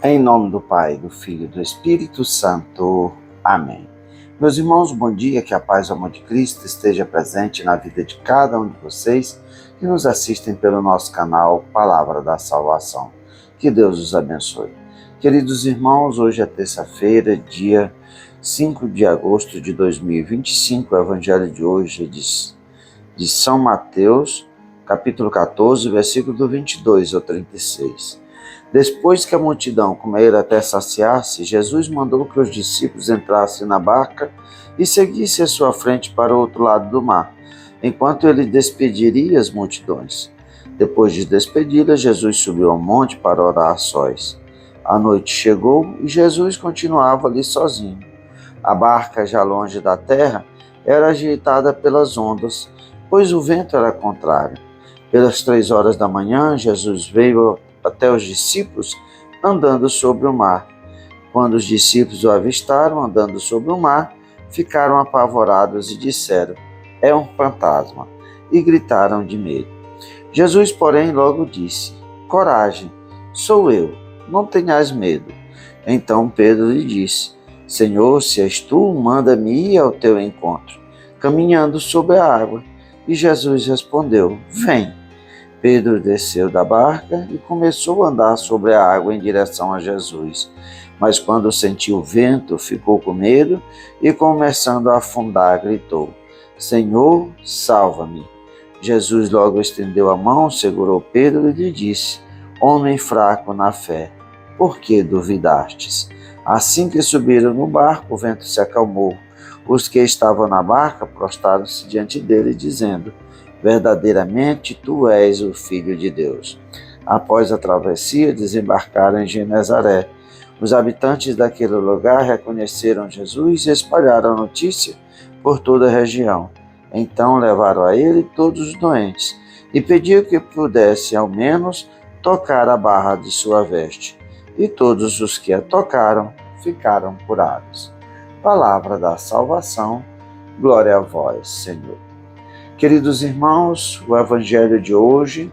Em nome do Pai, do Filho e do Espírito Santo. Amém. Meus irmãos, bom dia, que a paz e o amor de Cristo esteja presente na vida de cada um de vocês que nos assistem pelo nosso canal Palavra da Salvação. Que Deus os abençoe. Queridos irmãos, hoje é terça-feira, dia 5 de agosto de 2025, o Evangelho de hoje é de São Mateus, capítulo 14, versículo do 22 ao 36. Depois que a multidão comera até saciar-se, Jesus mandou que os discípulos entrassem na barca e seguissem à sua frente para o outro lado do mar, enquanto ele despediria as multidões. Depois de despedi-las, Jesus subiu ao monte para orar a sós. A noite chegou e Jesus continuava ali sozinho. A barca, já longe da terra, era agitada pelas ondas, pois o vento era contrário. Pelas 3 horas da manhã, Jesus veio até os discípulos andando sobre o mar. Quando os discípulos o avistaram andando sobre o mar, ficaram apavorados e disseram: "É um fantasma", e gritaram de medo. Jesus, porém, logo disse: "Coragem, sou eu, não tenhas medo." Então Pedro lhe disse: "Senhor, se és tu, manda-me ir ao teu encontro, caminhando sobre a água." E Jesus respondeu: "Vem." Pedro desceu da barca e começou a andar sobre a água em direção a Jesus. Mas quando sentiu o vento, ficou com medo e, começando a afundar, gritou: "Senhor, salva-me." Jesus logo estendeu a mão, segurou Pedro e lhe disse: "Homem fraco na fé, por que duvidastes?" Assim que subiram no barco, o vento se acalmou. Os que estavam na barca prostraram-se diante dele, dizendo: "Verdadeiramente tu és o Filho de Deus." Após a travessia, desembarcaram em Genezaré. Os habitantes daquele lugar reconheceram Jesus e espalharam a notícia por toda a região. Então levaram a ele todos os doentes e pediam que pudessem ao menos tocar a barra de sua veste. E todos os que a tocaram ficaram curados. Palavra da salvação, glória a vós, Senhor. Queridos irmãos, o Evangelho de hoje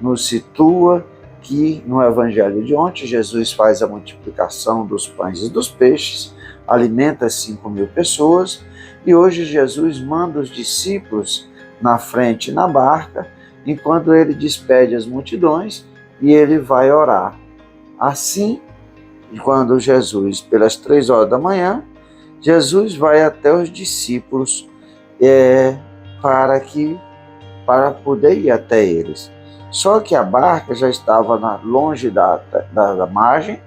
nos situa que no Evangelho de ontem Jesus faz a multiplicação dos pães e dos peixes, alimenta 5.000 pessoas, e hoje Jesus manda os discípulos na frente na barca, enquanto ele despede as multidões e ele vai orar. Assim, quando Jesus, pelas 3 horas da manhã, Jesus vai até os discípulos para poder ir até eles. Só que a barca já estava longe da margem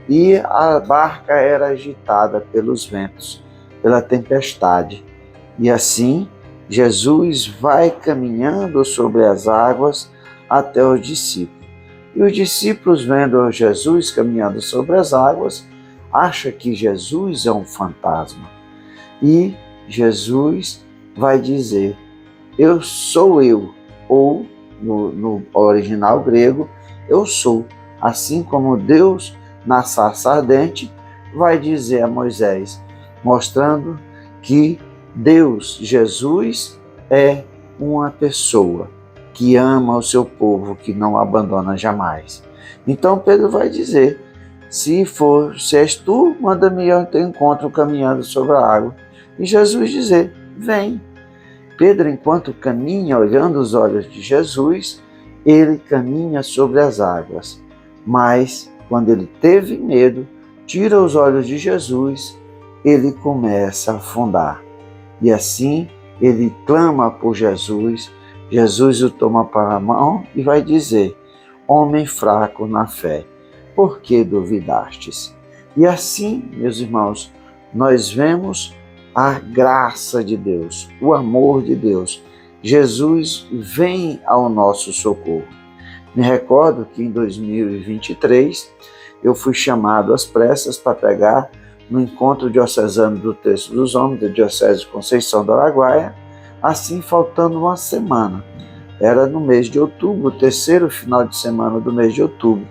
e a barca era agitada pelos ventos, pela tempestade. E assim, Jesus vai caminhando sobre as águas até os discípulos. E os discípulos, vendo Jesus caminhando sobre as águas, acham que Jesus é um fantasma. E Jesus vai dizer: "Eu sou eu", ou no original grego, "eu sou", assim como Deus na sarça ardente vai dizer a Moisés, mostrando que Deus, Jesus, é uma pessoa que ama o seu povo, que não abandona jamais. Então Pedro vai dizer: se és tu, manda-me ir ao teu encontro caminhando sobre a água. E Jesus dizer: "Vem." Pedro, enquanto caminha olhando os olhos de Jesus, ele caminha sobre as águas. Mas, quando ele teve medo, tira os olhos de Jesus, ele começa a afundar. E assim, ele clama por Jesus, Jesus o toma para a mão e vai dizer: "Homem fraco na fé, por que duvidastes?" E assim, meus irmãos, nós vemos a graça de Deus, o amor de Deus. Jesus vem ao nosso socorro. Me recordo que em 2023 eu fui chamado às pressas para pregar no encontro diocesano do Terço dos Homens da Diocese de Conceição do Araguaia, assim faltando uma semana. Era no mês de outubro, o terceiro final de semana do mês de outubro.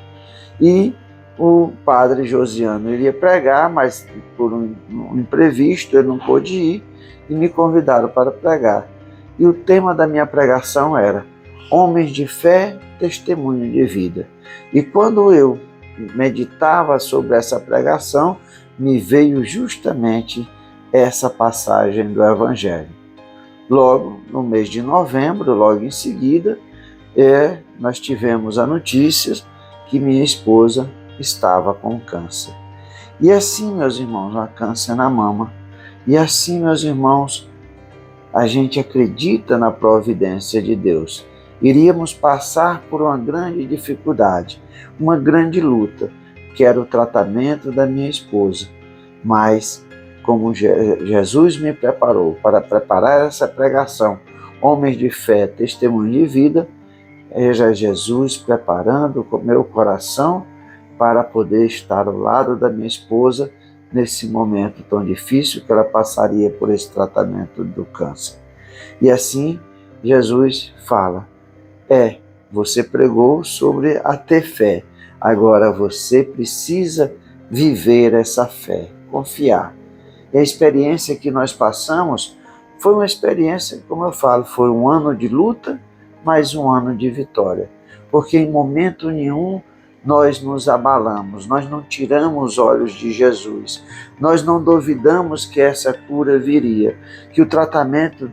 E o padre Josiano iria pregar, mas por um imprevisto ele não pôde ir e me convidaram para pregar. E o tema da minha pregação era: Homens de Fé, Testemunho de Vida. E quando eu meditava sobre essa pregação, me veio justamente essa passagem do Evangelho. Logo, no mês de novembro, logo em seguida, nós tivemos a notícia que minha esposa estava com câncer. E assim, meus irmãos, há câncer na mama. E assim, meus irmãos, a gente acredita na providência de Deus. Iríamos passar por uma grande dificuldade, uma grande luta, que era o tratamento da minha esposa. Mas, como Jesus me preparou para preparar essa pregação, homens de fé, testemunho de vida, é Jesus preparando o meu coração para poder estar ao lado da minha esposa nesse momento tão difícil que ela passaria por esse tratamento do câncer. E assim, Jesus fala, você pregou sobre a ter fé, agora você precisa viver essa fé, confiar. E a experiência que nós passamos foi uma experiência, como eu falo, foi um ano de luta, mas um ano de vitória. Porque em momento nenhum nós nos abalamos, nós não tiramos os olhos de Jesus, nós não duvidamos que essa cura viria, que o tratamento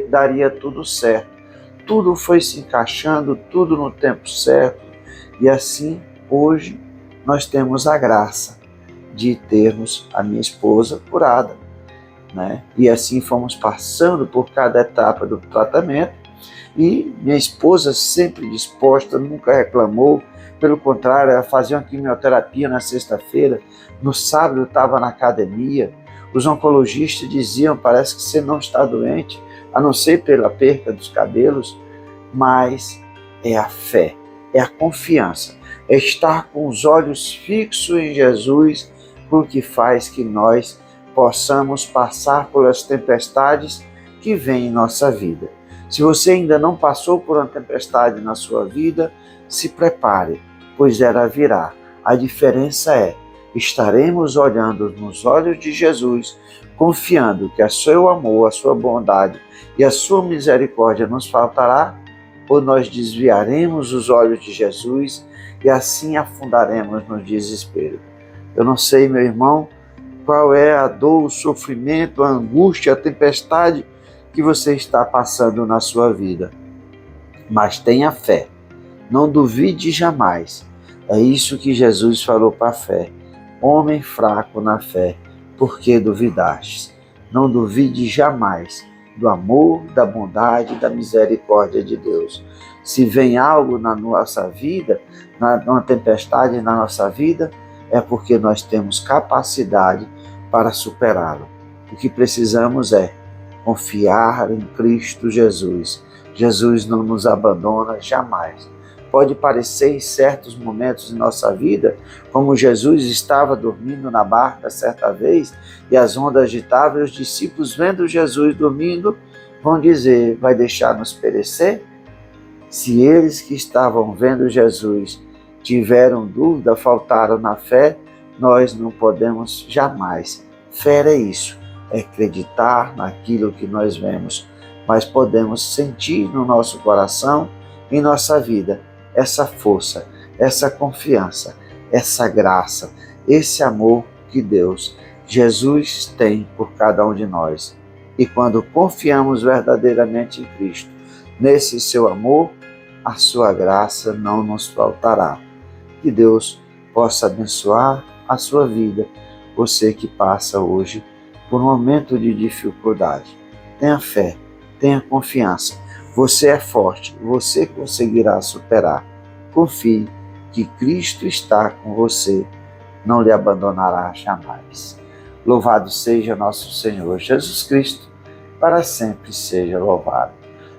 daria tudo certo. Tudo foi se encaixando, tudo no tempo certo. E assim, hoje, nós temos a graça de termos a minha esposa curada, né? E assim fomos passando por cada etapa do tratamento e minha esposa sempre disposta, nunca reclamou, pelo contrário, ela fazia uma quimioterapia na sexta-feira, no sábado eu estava na academia, os oncologistas diziam, parece que você não está doente, a não ser pela perda dos cabelos, mas é a fé, é a confiança, é estar com os olhos fixos em Jesus, porque faz que nós possamos passar pelas tempestades que vêm em nossa vida. Se você ainda não passou por uma tempestade na sua vida, se prepare, pois ela virá. A diferença é, estaremos olhando nos olhos de Jesus, confiando que o seu amor, a sua bondade e a sua misericórdia nos faltará, ou nós desviaremos os olhos de Jesus e assim afundaremos no desespero. Eu não sei, meu irmão, qual é a dor, o sofrimento, a angústia, a tempestade que você está passando na sua vida. Mas tenha fé, não duvide jamais. É isso que Jesus falou para a fé. Homem fraco na fé, por que duvidastes? Não duvide jamais do amor, da bondade, da misericórdia de Deus. Se vem algo na nossa vida, uma tempestade na nossa vida, é porque nós temos capacidade para superá-lo. O que precisamos é confiar em Cristo Jesus. Jesus não nos abandona jamais. Pode parecer em certos momentos de nossa vida, como Jesus estava dormindo na barca certa vez e as ondas agitavam, e os discípulos vendo Jesus dormindo vão dizer, vai deixar-nos perecer? Se eles que estavam vendo Jesus tiveram dúvida, faltaram na fé, nós não podemos jamais. Fé é isso, é acreditar naquilo que nós vemos, mas podemos sentir no nosso coração, em nossa vida, essa força, essa confiança, essa graça, esse amor que Deus, Jesus tem por cada um de nós. E quando confiamos verdadeiramente em Cristo, nesse seu amor, a sua graça não nos faltará. Que Deus possa abençoar a sua vida, você que passa hoje por um momento de dificuldade. Tenha fé, tenha confiança. Você é forte, você conseguirá superar. Confie que Cristo está com você, não lhe abandonará jamais. Louvado seja nosso Senhor Jesus Cristo, para sempre seja louvado.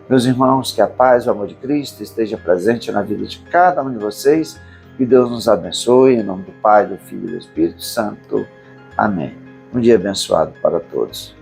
Meus irmãos, que a paz e o amor de Cristo esteja presente na vida de cada um de vocês. Que Deus nos abençoe, em nome do Pai, do Filho e do Espírito Santo. Amém. Um dia abençoado para todos.